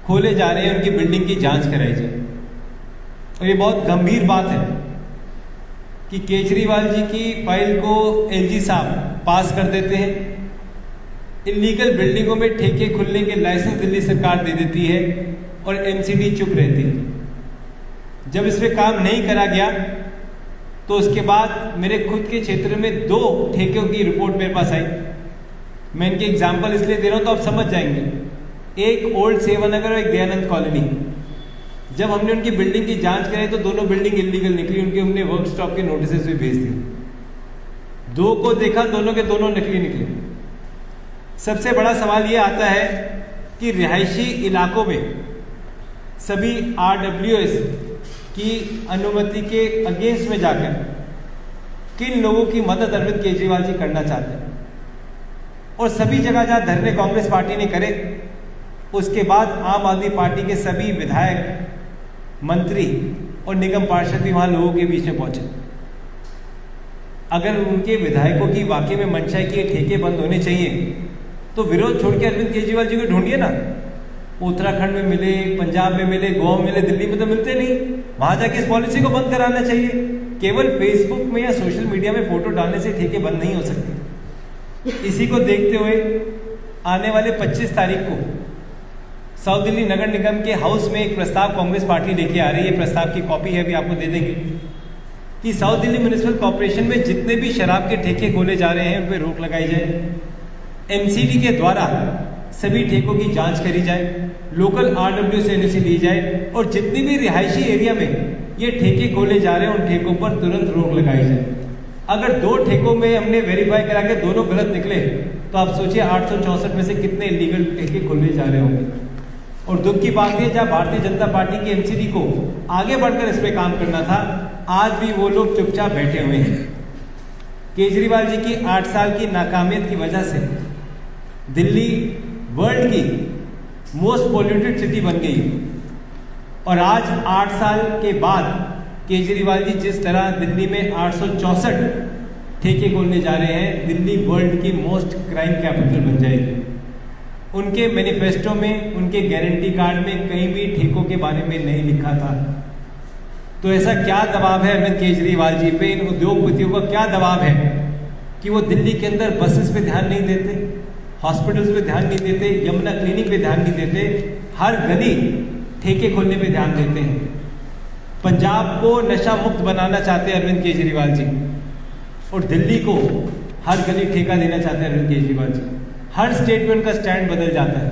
खोले जा रहे हैं उनकी बिल्डिंग की जांच कराई जाए। और ये बहुत गंभीर बात है कि केजरीवाल जी की फाइल को LG साहब पास कर देते हैं, इलीगल बिल्डिंगों में ठेके खुलने के लाइसेंस दिल्ली सरकार दे देती है और MCD चुप रहती है। जब इस पे काम नहीं करा गया तो उसके बाद मेरे खुद के क्षेत्र में 2 ठेकों की रिपोर्ट मेरे पास आई। मैं इनके एग्जाम्पल इसलिए दे रहा हूँ तो आप समझ जाएंगे। एक ओल्ड सेवानगर और एक दयानंद कॉलोनी, जब हमने उनकी बिल्डिंग की जांच कराई तो दोनों बिल्डिंग इलीगल निकली। उनके हमने वर्क स्टॉप के नोटिस भी भेज दिए। 2 को देखा, दोनों के दोनों नकली निकले। सबसे बड़ा सवाल ये आता है कि रिहायशी इलाकों में सभी RWS की अनुमति के अगेंस्ट में जाकर किन लोगों की मदद अरविंद केजरीवाल जी करना चाहते हैं। और सभी जगह जहाँ धरने कांग्रेस पार्टी ने करे, उसके बाद आम आदमी पार्टी के सभी विधायक, मंत्री और निगम पार्षद भी वहाँ लोगों के बीच में पहुंचे। अगर उनके विधायकों की वाकई में मंशा है कि ये ठेके बंद होने चाहिए तो विरोध छोड़ के अरविंद केजरीवाल जी को ढूंढिए ना। उत्तराखंड में मिले, पंजाब में मिले, गोवा में मिले, दिल्ली में तो मिलते नहीं। वहां जाके इस पॉलिसी को बंद कराना चाहिए। केवल फेसबुक में या सोशल मीडिया में फोटो डालने से ठेके बंद नहीं हो सकते। इसी को देखते हुए आने वाले 25 तारीख को साउथ दिल्ली नगर निगम के हाउस में एक प्रस्ताव कांग्रेस पार्टी लेके आ रही है। प्रस्ताव की कॉपी है, भी आपको दे देंगे, कि साउथ दिल्ली म्युनिसिपल कॉर्पोरेशन में जितने भी शराब के ठेके खोले जा रहे हैं उन पर रोक लगाई जाए। MCD के द्वारा सभी ठेकों की जांच करी जाए, लोकल RW से NOC ली जाए और जितनी भी रिहायशी एरिया में ये ठेके खोले जा रहे हैं उन ठेकों पर तुरंत रोक लगाई जाए। अगर 2 ठेकों में हमने वेरीफाई करा के दोनों गलत निकले तो आप सोचिए 864 में से कितने इलीगल ठेके खुलने जा रहे होंगे। और दुख की बात है, जहाँ भारतीय जनता पार्टी की एमसीडी को आगे बढ़कर इस पे काम करना था, आज भी वो लोग चुपचाप बैठे हुए हैं। केजरीवाल जी की 8 साल की नाकामियत की वजह से दिल्ली वर्ल्ड की मोस्ट पोल्यूटेड सिटी बन गई और आज 8 साल के बाद केजरीवाल जी जिस तरह दिल्ली में 864 ठेके खोलने जा रहे हैं, दिल्ली वर्ल्ड की मोस्ट क्राइम कैपिटल बन जाएगी। उनके मैनिफेस्टो में, उनके गारंटी कार्ड में कहीं भी ठेकों के बारे में नहीं लिखा था। तो ऐसा क्या दबाव है अरविंद केजरीवाल जी पे, इन उद्योगपतियों का क्या दबाव है कि वो दिल्ली के अंदर बसेस पे ध्यान नहीं देते, हॉस्पिटल्स पे ध्यान नहीं देते, यमुना क्लिनिक पे ध्यान नहीं देते, हर गली ठेके खोलने पे ध्यान देते हैं। पंजाब को नशा मुक्त बनाना चाहते हैं अरविंद केजरीवाल जी, और दिल्ली को हर गली ठेका देना चाहते हैं अरविंद केजरीवाल जी। हर स्टेट में उनका स्टैंड बदल जाता है।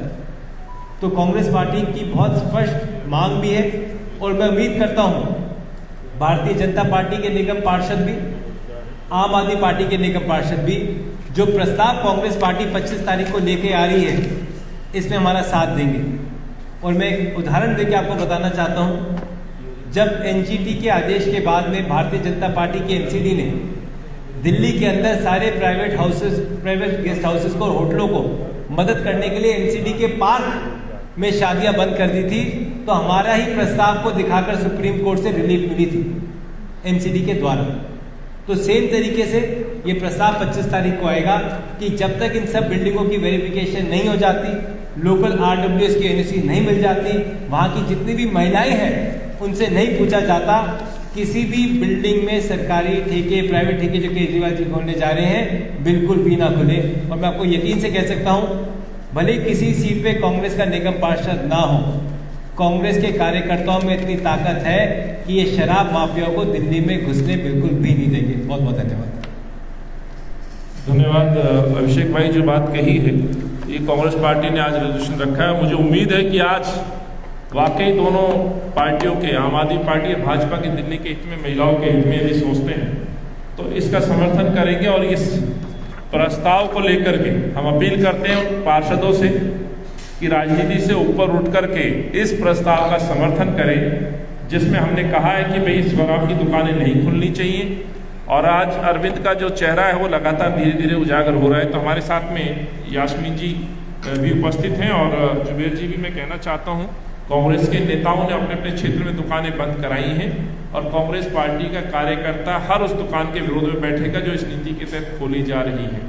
तो कांग्रेस पार्टी की बहुत स्पष्ट मांग भी है और मैं उम्मीद करता हूं भारतीय जनता पार्टी के निगम पार्षद भी, आम आदमी पार्टी के निगम पार्षद भी, जो प्रस्ताव कांग्रेस पार्टी 25 तारीख को लेके आ रही है, इसमें हमारा साथ देंगे। और मैं एक उदाहरण देके आपको बताना चाहता हूं, जब एनजीटी के आदेश के बाद में भारतीय जनता पार्टी की एमसीडी ने दिल्ली के अंदर सारे प्राइवेट गेस्ट हाउसेस को और होटलों को मदद करने के लिए एमसीडी के पार्क में शादियां बंद कर दी थी, तो हमारा ही प्रस्ताव को दिखाकर सुप्रीम कोर्ट से रिलीफ मिली थी एमसीडी के द्वारा। तो सेम तरीके से ये प्रस्ताव 25 तारीख को आएगा कि जब तक इन सब बिल्डिंगों की वेरिफिकेशन नहीं हो जाती, लोकल आरडब्ल्यूएस की एनओसी नहीं मिल जाती, वहाँ की जितनी भी महिलाएं हैं उनसे नहीं पूछा जाता, किसी भी बिल्डिंग में सरकारी ठेके, प्राइवेट ठेके जो केजरीवाल जी खोलने जा रहे हैं, बिल्कुल भी ना खुले। और मैं आपको यकीन से कह सकता हूं, भले किसी सीट पे कांग्रेस का निगम पार्षद ना हो, कांग्रेस के कार्यकर्ताओं में इतनी ताकत है कि ये शराब माफिया को दिल्ली में घुसने बिल्कुल भी नहीं देंगे। बहुत बहुत धन्यवाद। धन्यवाद अभिषेक भाई, जो बात कही है ये कांग्रेस पार्टी ने आज रेजोल्यूशन रखा है। मुझे उम्मीद है कि आज वाकई दोनों पार्टियों के, आम आदमी पार्टी और भाजपा के, दिल्ली के हित में, महिलाओं के हित में यदि सोचते हैं तो इसका समर्थन करेंगे। और इस प्रस्ताव को लेकर के हम अपील करते हैं पार्षदों से कि राजनीति से ऊपर उठ करके इस प्रस्ताव का समर्थन करें, जिसमें हमने कहा है कि भाई शराब की दुकानें नहीं खुलनी चाहिए। और आज अरविंद का जो चेहरा है वो लगातार धीरे धीरे उजागर हो रहा है। तो हमारे साथ में यास्मीन जी भी उपस्थित हैं और जुबेर जी भी मैं कहना चाहता हूँ, कांग्रेस के नेताओं ने अपने अपने क्षेत्र में दुकानें बंद कराई हैं और कांग्रेस पार्टी का कार्यकर्ता हर उस दुकान के विरोध में बैठेगा जो इस नीति के तहत खोली जा रही है।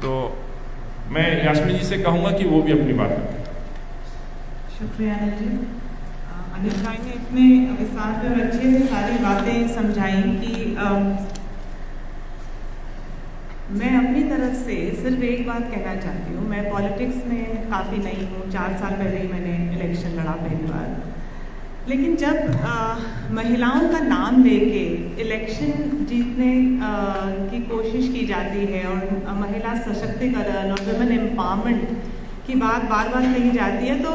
तो मैं यास्मीन जी से कहूँगा कि वो भी अपनी बात करें। शुक्रिया अनिल जी। अनिल भाई ने इतने विस्तार पर अच्छे से सारी बातें समझाई कि मैं अपनी तरफ से सिर्फ एक बात कहना चाहती हूँ। मैं पॉलिटिक्स में काफ़ी नई हूँ, 4 साल पहले ही मैंने इलेक्शन लड़ा पहली बार। लेकिन जब महिलाओं का नाम लेके इलेक्शन जीतने की कोशिश की जाती है और महिला सशक्तिकरण और वुमेन एम्पावरमेंट की बात बार बार कही जाती है, तो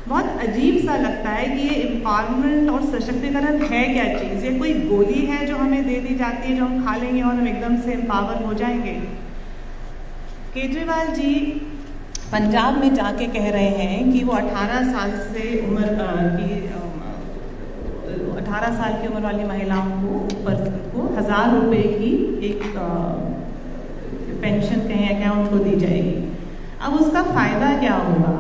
बहुत अजीब सा लगता है कि ये एम्पावरमेंट और सशक्तिकरण है क्या चीज़। ये कोई गोली है जो हमें दे दी जाती है, जो हम खा लेंगे और हम एकदम से एम्पावर हो जाएंगे। केजरीवाल जी पंजाब में जाके कह रहे हैं कि वो 18 साल से उम्र की 18 साल की उम्र वाली महिलाओं को 1000 रुपये की एक पेंशन कहें क्या उनको दी जाएगी। अब उसका फ़ायदा क्या होगा?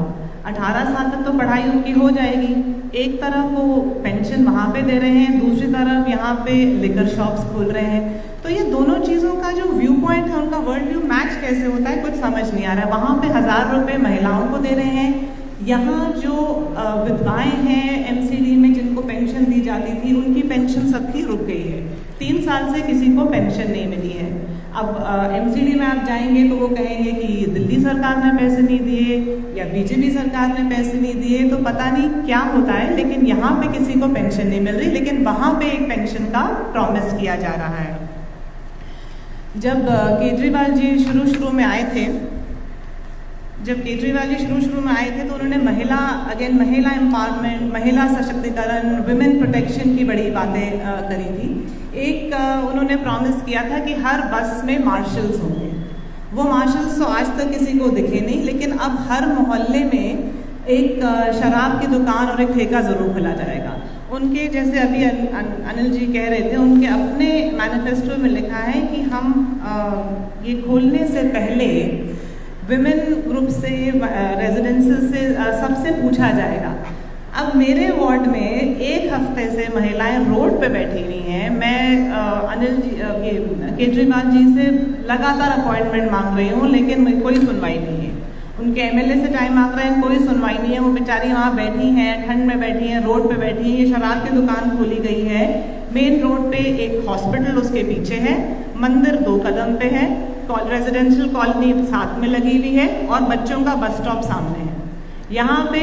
18 साल तक तो पढ़ाई उनकी हो जाएगी, एक तरफ वो पेंशन वहाँ पे दे रहे हैं, दूसरी तरफ यहाँ पे लिकर शॉप्स खोल रहे हैं। तो ये दोनों चीज़ों का जो व्यू पॉइंट है, उनका वर्ल्ड व्यू मैच कैसे होता है, कुछ समझ नहीं आ रहा है। वहाँ पे 1000 रुपये महिलाओं को दे रहे हैं, यहाँ जो विधवाएँ हैं एमसीडी में जिनको पेंशन दी जाती थी, उनकी पेंशन सबकी रुक गई है। 3 साल से किसी को पेंशन नहीं मिली है। अब एमसीडी में आप जाएंगे तो वो कहेंगे कि दिल्ली सरकार ने पैसे नहीं दिए या बीजेपी सरकार ने पैसे नहीं दिए, तो पता नहीं क्या होता है। लेकिन यहाँ पे किसी को पेंशन नहीं मिल रही, लेकिन वहाँ पे एक पेंशन का प्रॉमिस किया जा रहा है। जब केजरीवाल जी शुरू में आए थे, जब केजरीवाल जी शुरू में आए थे तो उन्होंने महिला एम्पावरमेंट, महिला सशक्तिकरण, विमेन प्रोटेक्शन की बड़ी बातें करी थी। एक उन्होंने प्रॉमिस किया था कि हर बस में मार्शल्स होंगे। वो मार्शल्स तो आज तक किसी को दिखे नहीं, लेकिन अब हर मोहल्ले में एक शराब की दुकान और एक ठेका ज़रूर खुला जाएगा। उनके जैसे अभी अनिल जी कह रहे थे, उनके अपने मैनिफेस्टो में लिखा है कि हम ये खोलने से पहले विमेन ग्रुप से, रेजिडेंसेस से सबसे पूछा जाएगा। अब मेरे वार्ड में एक हफ्ते से महिलाएं रोड पे बैठी हुई हैं। मैं अनिल जी केजरीवाल जी से लगातार अपॉइंटमेंट मांग रही हूँ, लेकिन कोई सुनवाई नहीं है। उनके एमएलए से टाइम मांग रहे हैं, कोई सुनवाई नहीं है। वो बेचारी वहाँ बैठी हैं, ठंड में बैठी हैं, रोड पे बैठी हैं। ये शराब की दुकान खोली गई है मेन रोड पे, एक हॉस्पिटल उसके पीछे है, मंदिर 2 कदम पे है, रेजिडेंशियल कॉलोनी साथ में लगी हुई है और बच्चों का बस स्टॉप सामने है। यहाँ पे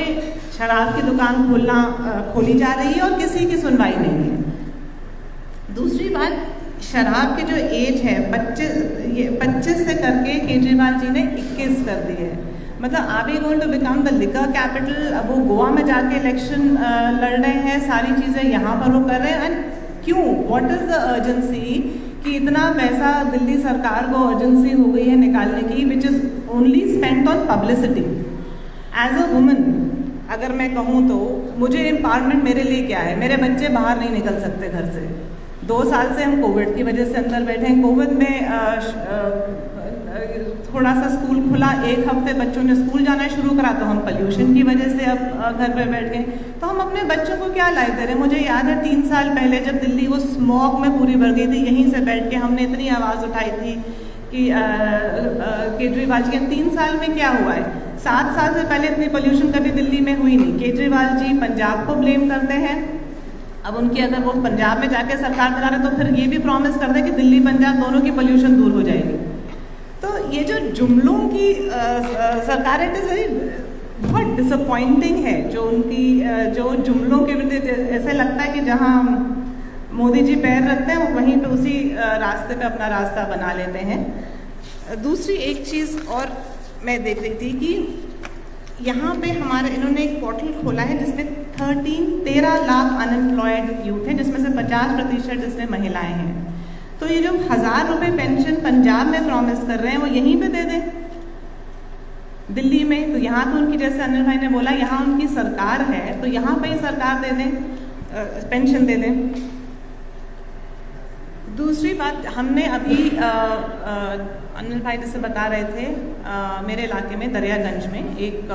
शराब की दुकान खोली जा रही है और किसी की सुनवाई नहीं है। दूसरी बात, शराब की जो एज है 25 से करके केजरीवाल जी ने 21 कर दी है। मतलब are we going to become the liquor capital. अब वो गोवा में जाके इलेक्शन लड़ रहे हैं, सारी चीज़ें यहाँ पर वो कर रहे हैं। एंड क्यों, व्हाट इज़ द अर्जेंसी कि इतना पैसा दिल्ली सरकार को अर्जेंसी हो गई है निकालने की, which is only spent on publicity. As a woman अगर मैं कहूँ तो मुझे एम्पावरमेंट मेरे लिए क्या है? मेरे बच्चे बाहर नहीं निकल सकते घर से। 2 साल से हम कोविड की वजह से अंदर बैठे हैं। कोविड में थोड़ा सा स्कूल खुला, 1 हफ्ते बच्चों ने स्कूल जाना शुरू करा, तो हम पोल्यूशन की वजह से अब घर पे बैठ गए। तो हम अपने बच्चों को क्या लाइफ दे रहे हैं? मुझे याद है 3 साल पहले जब दिल्ली वो स्मॉग में पूरी भर गई थी, यहीं से बैठ के हमने इतनी आवाज़ उठाई थी कि केजरीवाल जी, 3 साल में क्या हुआ है? 7 साल से पहले इतनी पोल्यूशन कभी दिल्ली में हुई नहीं। केजरीवाल जी पंजाब को ब्लेम करते हैं। अब उनकी अगर वो पंजाब में जाके सरकार चला रहे तो फिर ये भी प्रॉमिस कर दे कि दिल्ली पंजाब दोनों की पोल्यूशन दूर हो जाएगी। तो ये जो जुमलों की सरकार है, इट इज़ वेरी बहुत डिसअपॉइंटिंग है जो उनकी जो जुमलों के ऐसे लगता है कि जहाँ मोदी जी पैर रखते हैं वहीं पे उसी रास्ते पे अपना रास्ता बना लेते हैं। दूसरी एक चीज़ और मैं देख रही थी कि यहाँ पे हमारे इन्होंने एक पोर्टल खोला है जिसमें 13 लाख अनएम्प्लॉयड यूथ है, जिसमें से 50% इसमें महिलाएं हैं। तो ये जो 1000 रुपये पेंशन पंजाब में प्रॉमिस कर रहे हैं वो यहीं पे दे दें दिल्ली में। तो यहाँ तो उनकी, जैसे अनिल भाई ने बोला, यहाँ उनकी सरकार है तो यहाँ पे ही सरकार दे दें, पेंशन दे दें। दूसरी बात, हमने अभी अनिल भाई जैसे बता रहे थे, मेरे इलाके में दरियागंज में एक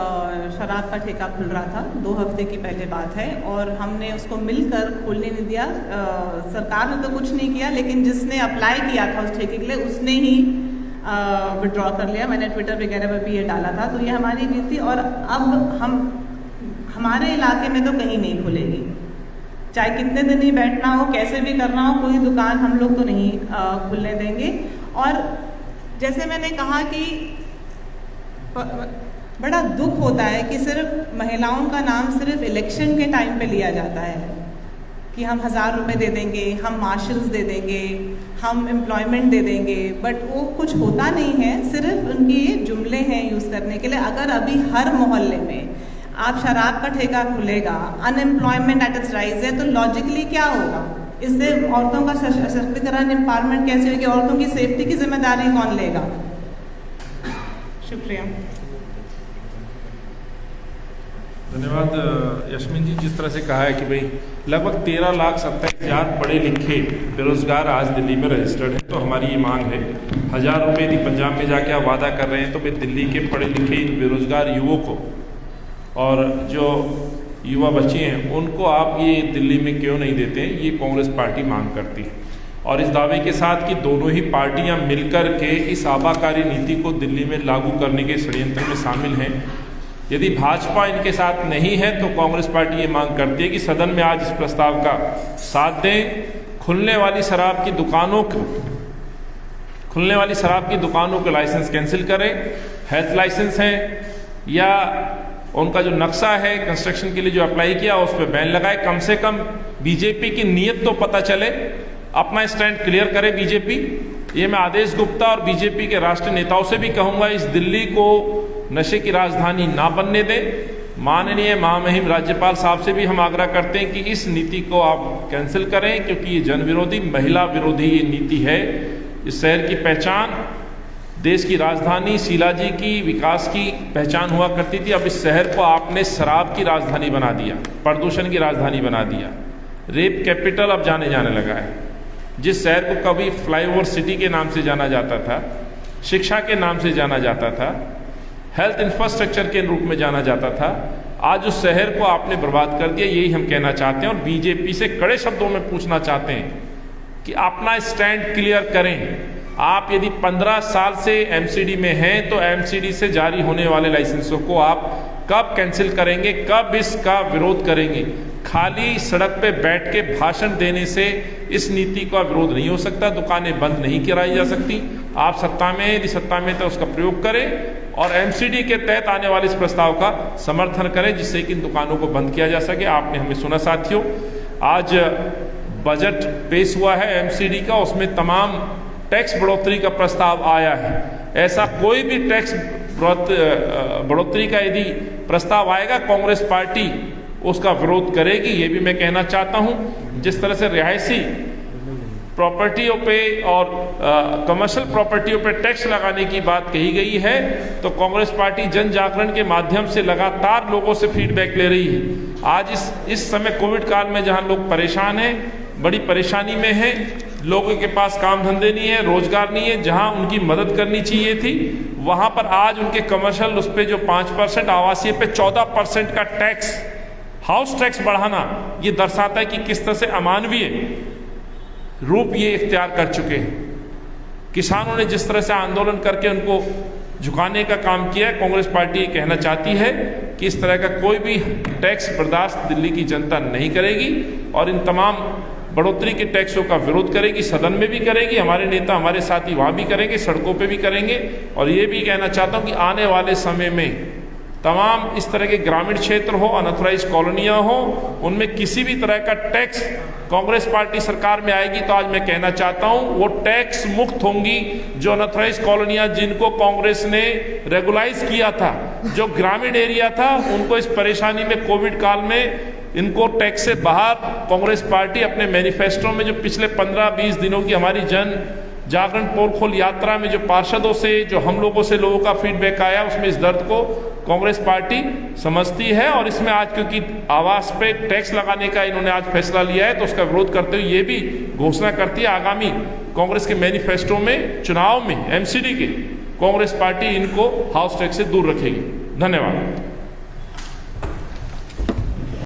शराब का ठेका खुल रहा था, 2 हफ्ते की पहले बात है, और हमने उसको मिलकर खोलने नहीं दिया। सरकार ने तो कुछ नहीं किया, लेकिन जिसने अप्लाई किया था उस ठेके के लिए उसने ही विड्रॉ कर लिया। मैंने ट्विटर वगैरह पर भी ये डाला था। तो ये हमारी नीति, और अब हमारे इलाके में तो कहीं नहीं खुलेगी, चाहे कितने दिन ही बैठना हो, कैसे भी करना हो, कोई दुकान हम लोग तो नहीं खुलने देंगे। और जैसे मैंने कहा कि बड़ा दुख होता है कि सिर्फ महिलाओं का नाम सिर्फ इलेक्शन के टाइम पे लिया जाता है कि हम 1000 रुपये दे देंगे, हम मार्शल्स दे देंगे, हम एम्प्लॉयमेंट दे देंगे, बट वो कुछ होता नहीं है। सिर्फ उनके ये जुमले हैं यूज़ करने के लिए। अगर अभी हर मोहल्ले में आप शराब का ठेका खुलेगा, अनएम्प्लॉयमेंट एट इट्स राइज है, तो लॉजिकली क्या होगा? इससे औरतों का सशक्तिकरण, एम्पावरमेंट कैसे होगी? औरतों की सेफ्टी की जिम्मेदारी कौन लेगा? शुक्रिया। धन्यवाद यशमिन जी। जिस तरह से कहा है कि भाई लगभग 13,27,000 पढ़े लिखे बेरोजगार आज दिल्ली में रजिस्टर्ड हैं, तो हमारी ये मांग है 1000 रुपये यदि पंजाब में जाके आप वादा कर रहे हैं तो भाई दिल्ली के पढ़े लिखे बेरोजगार युवकों को और जो युवा बच्चे हैं उनको आप ये दिल्ली में क्यों नहीं देते हैं, ये कांग्रेस पार्टी मांग करती है। और इस दावे के साथ कि दोनों ही पार्टियां मिलकर के इस आबाकारी नीति को दिल्ली में लागू करने के षड्यंत्र में शामिल हैं। यदि भाजपा इनके साथ नहीं है तो कांग्रेस पार्टी ये मांग करती है कि सदन में आज इस प्रस्ताव का साथ दें। खुलने वाली शराब की दुकानों के लाइसेंस कैंसिल करें। हेल्थ लाइसेंस हैं या उनका जो नक्शा है कंस्ट्रक्शन के लिए जो अप्लाई किया उस पर बैन लगाए। कम से कम बीजेपी की नीयत तो पता चले, अपना स्टैंड क्लियर करे बीजेपी। ये मैं आदेश गुप्ता और बीजेपी के राष्ट्रीय नेताओं से भी कहूँगा, इस दिल्ली को नशे की राजधानी ना बनने दें। माननीय महामहिम राज्यपाल साहब से भी हम आग्रह करते हैं कि इस नीति को आप कैंसिल करें, क्योंकि ये जन विरोधी, महिला विरोधी ये नीति है। इस शहर की पहचान देश की राजधानी शिलाजी की विकास की पहचान हुआ करती थी, अब इस शहर को आपने शराब की राजधानी बना दिया, प्रदूषण की राजधानी बना दिया, रेप कैपिटल अब जाने लगा है। जिस शहर को कभी फ्लाईओवर सिटी के नाम से जाना जाता था, शिक्षा के नाम से जाना जाता था, हेल्थ इंफ्रास्ट्रक्चर के रूप में जाना जाता था, आज उस शहर को आपने बर्बाद कर दिया। यही हम कहना चाहते हैं और बीजेपी से कड़े शब्दों में पूछना चाहते हैं कि अपना स्टैंड क्लियर करें। आप यदि 15 साल से एमसीडी में हैं तो एमसीडी से जारी होने वाले लाइसेंसों को आप कब कैंसिल करेंगे, कब इसका विरोध करेंगे? खाली सड़क पे बैठ के भाषण देने से इस नीति का विरोध नहीं हो सकता, दुकानें बंद नहीं कराई जा सकती। आप सत्ता में, यदि सत्ता में तो उसका प्रयोग करें और एमसीडी के तहत आने वाले इस प्रस्ताव का समर्थन करें, जिससे कि इन दुकानों को बंद किया जा सके। आपने हमें सुना साथियों, आज बजट पेश हुआ है एमसीडी का, उसमें तमाम टैक्स बढ़ोतरी का प्रस्ताव आया है। ऐसा कोई भी टैक्स बढ़ोतरी का यदि प्रस्ताव आएगा, कांग्रेस पार्टी उसका विरोध करेगी। ये भी मैं कहना चाहता हूँ, जिस तरह से रिहायशी प्रॉपर्टियों पे और कमर्शियल प्रॉपर्टियों पे टैक्स लगाने की बात कही गई है, तो कांग्रेस पार्टी जन जागरण के माध्यम से लगातार लोगों से फीडबैक ले रही है। आज इस समय कोविड काल में जहां लोग परेशान हैं, बड़ी परेशानी में हैं, लोगों के पास काम धंधे नहीं है, रोजगार नहीं है, जहां उनकी मदद करनी चाहिए थी, वहां पर आज उनके कमर्शियल उस पर जो 5%, आवासीय पे 14% का टैक्स, हाउस टैक्स बढ़ाना, ये दर्शाता है कि किस तरह से अमानवीय रूप ये इख्तियार कर चुके हैं। किसानों ने जिस तरह से आंदोलन करके उनको झुकाने का काम किया है, कांग्रेस पार्टी ये कहना चाहती है कि इस तरह का कोई भी टैक्स बर्दाश्त दिल्ली की जनता नहीं करेगी और इन तमाम बढ़ोतरी के टैक्सों का विरोध करेगी, सदन में भी करेगी, हमारे नेता हमारे साथी वहाँ भी करेंगे, सड़कों पे भी करेंगे। और ये भी कहना चाहता हूँ कि आने वाले समय में तमाम इस तरह के ग्रामीण क्षेत्र हो, अनऑथराइज कॉलोनियाँ हो, उनमें किसी भी तरह का टैक्स कांग्रेस पार्टी सरकार में आएगी तो आज मैं कहना चाहता हूँ वो टैक्स मुक्त होंगी। जो अनऑथराइज कॉलोनियाँ जिनको कांग्रेस ने रेगुलाइज किया था, जो ग्रामीण एरिया था, उनको इस परेशानी में कोविड काल में इनको टैक्स से बाहर कांग्रेस पार्टी अपने मैनिफेस्टो में, जो पिछले 15-20 दिनों की हमारी जन जागरण पोल खोल यात्रा में जो पार्षदों से, जो हम लोगों से लोगों का फीडबैक आया, उसमें इस दर्द को कांग्रेस पार्टी समझती है। और इसमें आज क्योंकि आवास पे टैक्स लगाने का इन्होंने आज फैसला लिया है, तो उसका विरोध करते हुए ये भी घोषणा करती है आगामी कांग्रेस के मैनिफेस्टो में, चुनाव में एमसीडी के, कांग्रेस पार्टी इनको हाउस टैक्स से दूर रखेगी। धन्यवाद।